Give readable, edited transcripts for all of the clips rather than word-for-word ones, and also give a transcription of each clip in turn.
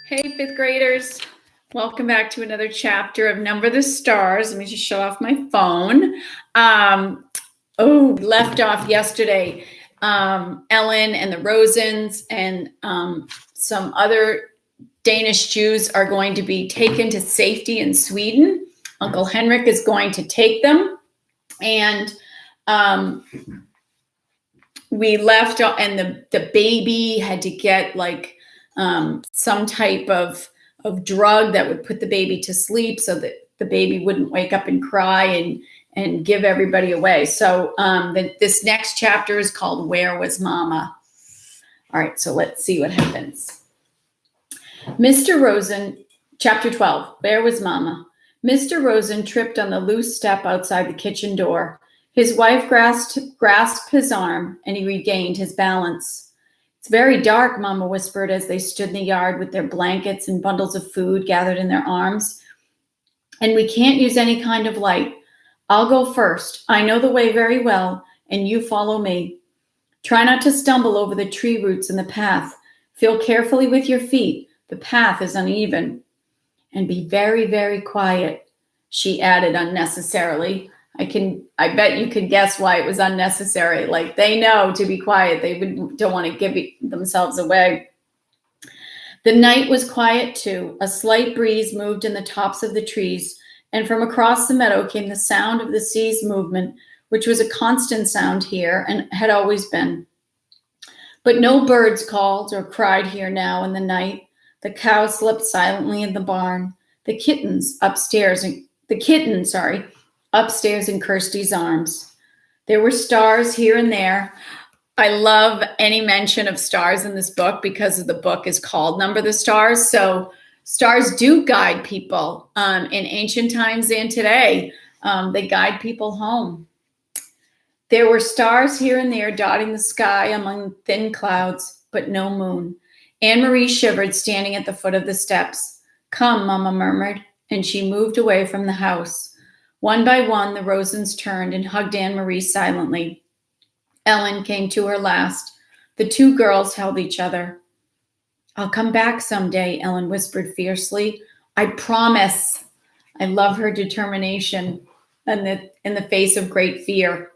Hey, fifth graders. Welcome back to another chapter of Number the Stars. Let me just show off my phone. Left off yesterday. Ellen and the Rosens and some other Danish Jews are going to be taken to safety in Sweden. Uncle Henrik is going to take them. And we left, and the baby had to get some type of drug that would put the baby to sleep so that the baby wouldn't wake up and cry and give everybody away. So this next chapter is called Where Was Mama? All right, so let's see what happens. Mr. Rosen, chapter 12, Where Was Mama? Mr. Rosen tripped on the loose step outside the kitchen door. His wife grasped his arm, and he regained his balance. It's very dark, Mama whispered as they stood in the yard with their blankets and bundles of food gathered in their arms. And we can't use any kind of light. I'll go first. I know the way very well, and you follow me. Try not to stumble over the tree roots in the path. Feel carefully with your feet. The path is uneven. And be very, very quiet, she added unnecessarily. I bet you could guess why it was unnecessary. Like, they know to be quiet. They don't want to give themselves away. The night was quiet too. A slight breeze moved in the tops of the trees, and from across the meadow came the sound of the sea's movement, which was a constant sound here and had always been. But no birds called or cried here now in the night. The cow slept silently in the barn. The kittens upstairs in Kirsty's arms. There were stars here and there. I love any mention of stars in this book because the book is called Number the Stars. So stars do guide people in ancient times and today. They guide people home. There were stars here and there dotting the sky among thin clouds, but no moon. Anne-Marie shivered standing at the foot of the steps. Come, Mama murmured, and she moved away from the house. One by one, the Rosens turned and hugged Anne-Marie silently. Ellen came to her last. The two girls held each other. I'll come back someday, Ellen whispered fiercely. I promise. I love her determination in the face of great fear.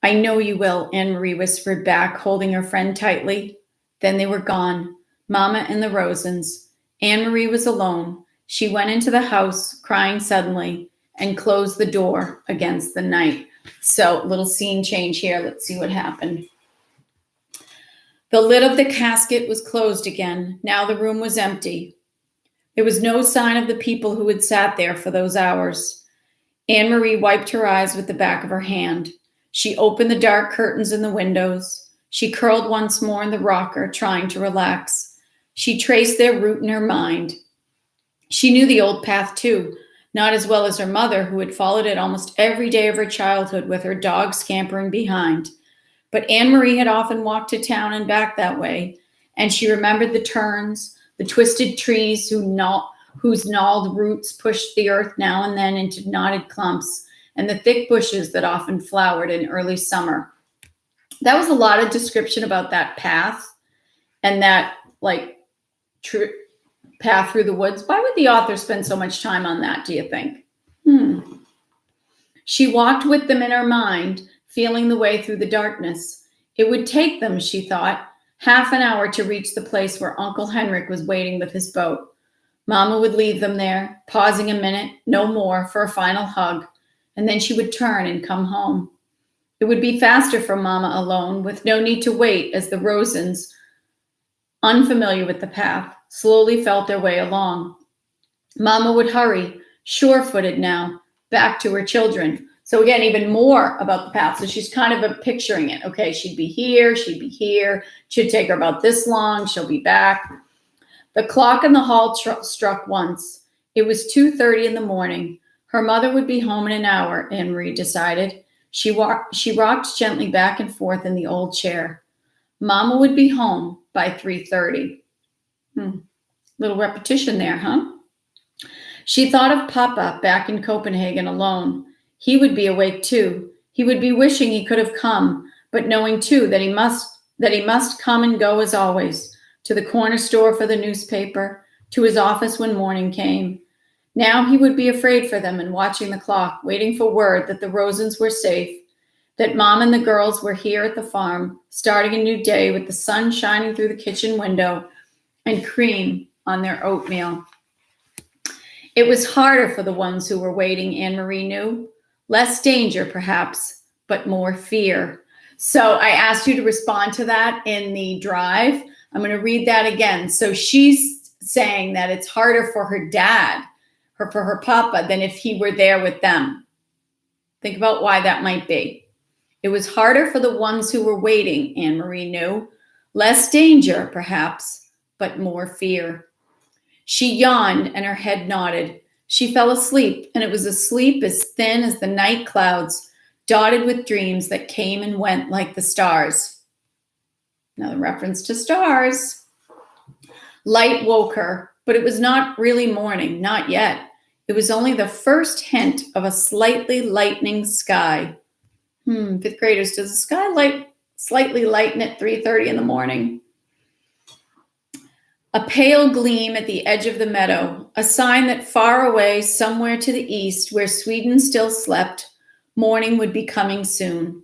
I know you will, Anne-Marie whispered back, holding her friend tightly. Then they were gone, Mama and the Rosens. Anne-Marie was alone. She went into the house, crying suddenly, and closed the door against the night. So, little scene change here. Let's see what happened. The lid of the casket was closed again. Now the room was empty. There was no sign of the people who had sat there for those hours. Anne-Marie wiped her eyes with the back of her hand. She opened the dark curtains in the windows. She curled once more in the rocker, trying to relax. She traced their route in her mind. She knew the old path too, not as well as her mother, who had followed it almost every day of her childhood with her dog scampering behind. But Anne-Marie had often walked to town and back that way, and she remembered the turns, the twisted trees whose gnarled roots pushed the earth now and then into knotted clumps, and the thick bushes that often flowered in early summer. That was a lot of description about that path and that path through the woods. Why would the author spend so much time on that, do you think? She walked with them in her mind, feeling the way through the darkness. It would take them, she thought, half an hour to reach the place where Uncle Henrik was waiting with his boat. Mama would leave them there, pausing a minute, no more, for a final hug, and then she would turn and come home. It would be faster for Mama alone, with no need to wait as the Rosens, unfamiliar with the path, slowly felt their way along. Mama would hurry, sure-footed now, back to her children. So again, even more about the path. So she's kind of picturing it. Okay, she'd be here. Should take her about this long. She'll be back. The clock in the hall struck once. It was 2:30 in the morning. Her mother would be home in an hour, Anne-Marie decided. She rocked gently back and forth in the old chair. Mama would be home by 3:30. Little repetition there, huh? She thought of Papa back in Copenhagen alone. He would be awake too. He would be wishing he could have come, but knowing too that he must come and go as always, to the corner store for the newspaper, to his office when morning came. Now he would be afraid for them and watching the clock, waiting for word that the Rosens were safe, that Mom and the girls were here at the farm, starting a new day with the sun shining through the kitchen window and cream on their oatmeal. It was harder for the ones who were waiting, Anne-Marie knew. Less danger, perhaps, but more fear. So I asked you to respond to that in the drive. I'm going to read that again. So she's saying that it's harder for her dad, for her papa, than if he were there with them. Think about why that might be. It was harder for the ones who were waiting, Anne-Marie knew. Less danger, perhaps, but more fear. She yawned and her head nodded. She fell asleep, and it was a sleep as thin as the night clouds, dotted with dreams that came and went like the stars. Another reference to stars. Light woke her, but it was not really morning, not yet. It was only the first hint of a slightly lightening sky. Fifth graders, does the sky slightly lighten at 3:30 in the morning? A pale gleam at the edge of the meadow, a sign that far away, somewhere to the east, where Sweden still slept, morning would be coming soon.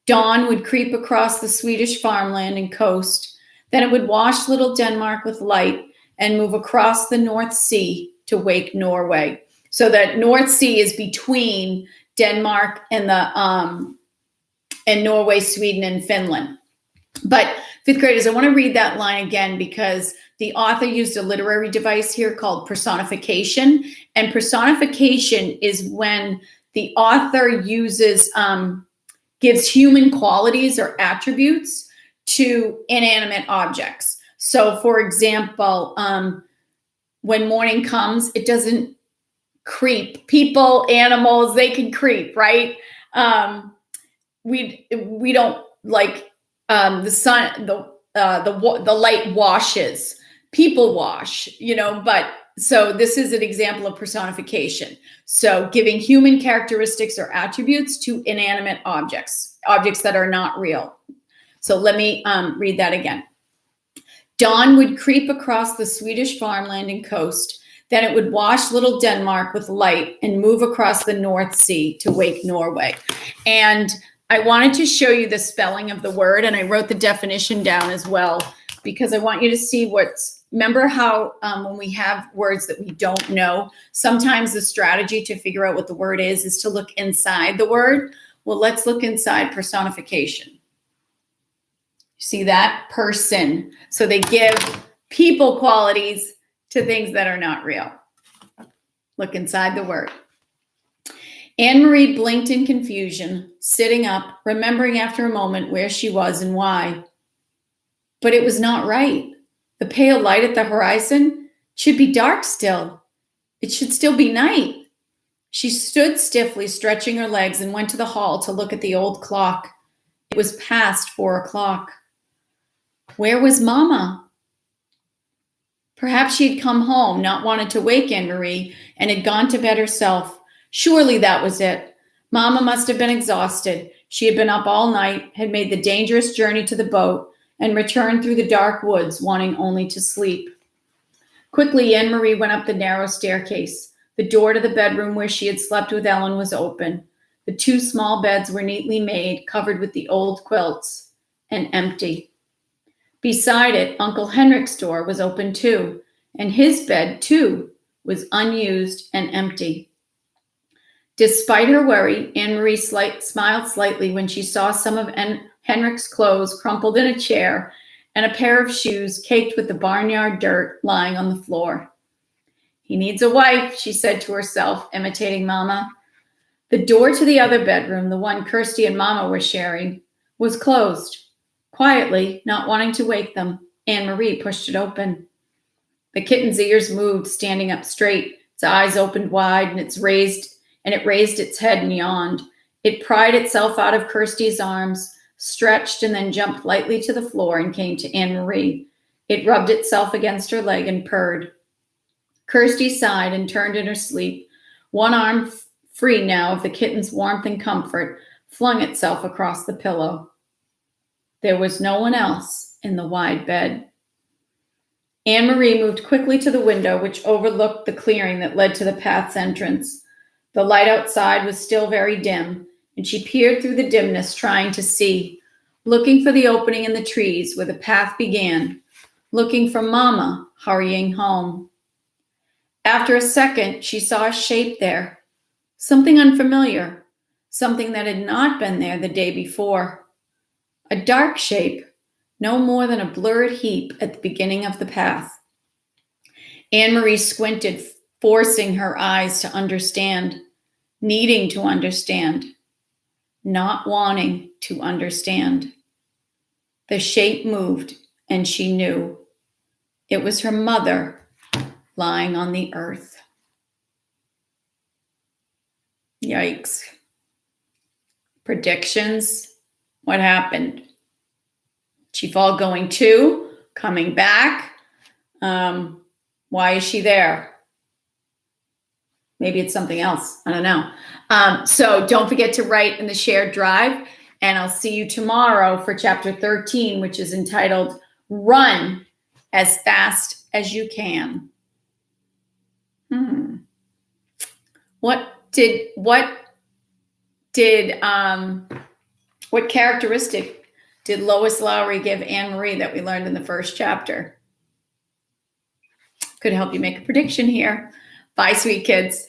Dawn would creep across the Swedish farmland and coast. Then it would wash little Denmark with light and move across the North Sea to wake Norway. So that North Sea is between Denmark and and Norway, Sweden, and Finland. But fifth graders, I want to read that line again because the author used a literary device here called personification. And personification is when the author uses, gives human qualities or attributes to inanimate objects. So for example, when morning comes, it doesn't creep. People, animals, they can creep, right? We don't like the sun, the light washes. People wash, but so this is an example of personification. So giving human characteristics or attributes to inanimate objects that are not real. So let me read that again. Dawn would creep across the Swedish farmland and coast. Then it would wash little Denmark with light and move across the North Sea to wake Norway. And I wanted to show you the spelling of the word, and I wrote the definition down as well, because I want you to see remember how when we have words that we don't know, sometimes the strategy to figure out what the word is to look inside the word. Well, let's look inside personification. See that? Person. So they give people qualities to things that are not real. Look inside the word. Anne-Marie blinked in confusion, sitting up, remembering after a moment where she was and why. But it was not right. The pale light at the horizon should be dark still. It should still be night. She stood stiffly, stretching her legs, and went to the hall to look at the old clock. It was past 4 o'clock. Where was Mama? Perhaps she had come home, not wanted to wake Anne-Marie, and had gone to bed herself. Surely that was it. Mama must have been exhausted. She had been up all night, had made the dangerous journey to the boat, and returned through the dark woods, wanting only to sleep. Quickly, Anne-Marie went up the narrow staircase. The door to the bedroom where she had slept with Ellen was open. The 2 small beds were neatly made, covered with the old quilts, and empty. Beside it, Uncle Henrik's door was open too, and his bed, too, was unused and empty. Despite her worry, Anne-Marie smiled slightly when she saw some of Henrik's clothes crumpled in a chair and a pair of shoes caked with the barnyard dirt lying on the floor. He needs a wife, she said to herself, imitating Mama. The door to the other bedroom, the one Kirsty and Mama were sharing, was closed. Quietly, not wanting to wake them, Anne-Marie pushed it open. The kitten's ears moved, standing up straight. Its eyes opened wide, and it raised its head and yawned. It pried itself out of Kirsty's arms, stretched, and then jumped lightly to the floor and came to Anne-Marie. It rubbed itself against her leg and purred. Kirsty sighed and turned in her sleep. One arm, free now of the kitten's warmth and comfort, flung itself across the pillow. There was no one else in the wide bed. Anne-Marie moved quickly to the window, which overlooked the clearing that led to the path's entrance. The light outside was still very dim, and she peered through the dimness, trying to see, looking for the opening in the trees where the path began, looking for Mama hurrying home. After a second, she saw a shape there, something unfamiliar, something that had not been there the day before. A dark shape, no more than a blurred heap at the beginning of the path. Anne-Marie squinted, forcing her eyes to understand, needing to understand, not wanting to understand. The shape moved, and she knew it was her mother lying on the earth. Yikes. Predictions. What happened? She fall going to, coming back. Why is she there? Maybe it's something else. I don't know. So don't forget to write in the shared drive, and I'll see you tomorrow for chapter 13, which is entitled Run as Fast as You Can. What characteristic did Lois Lowry give Anne-Marie that we learned in the first chapter? Could help you make a prediction here. Bye, sweet kids.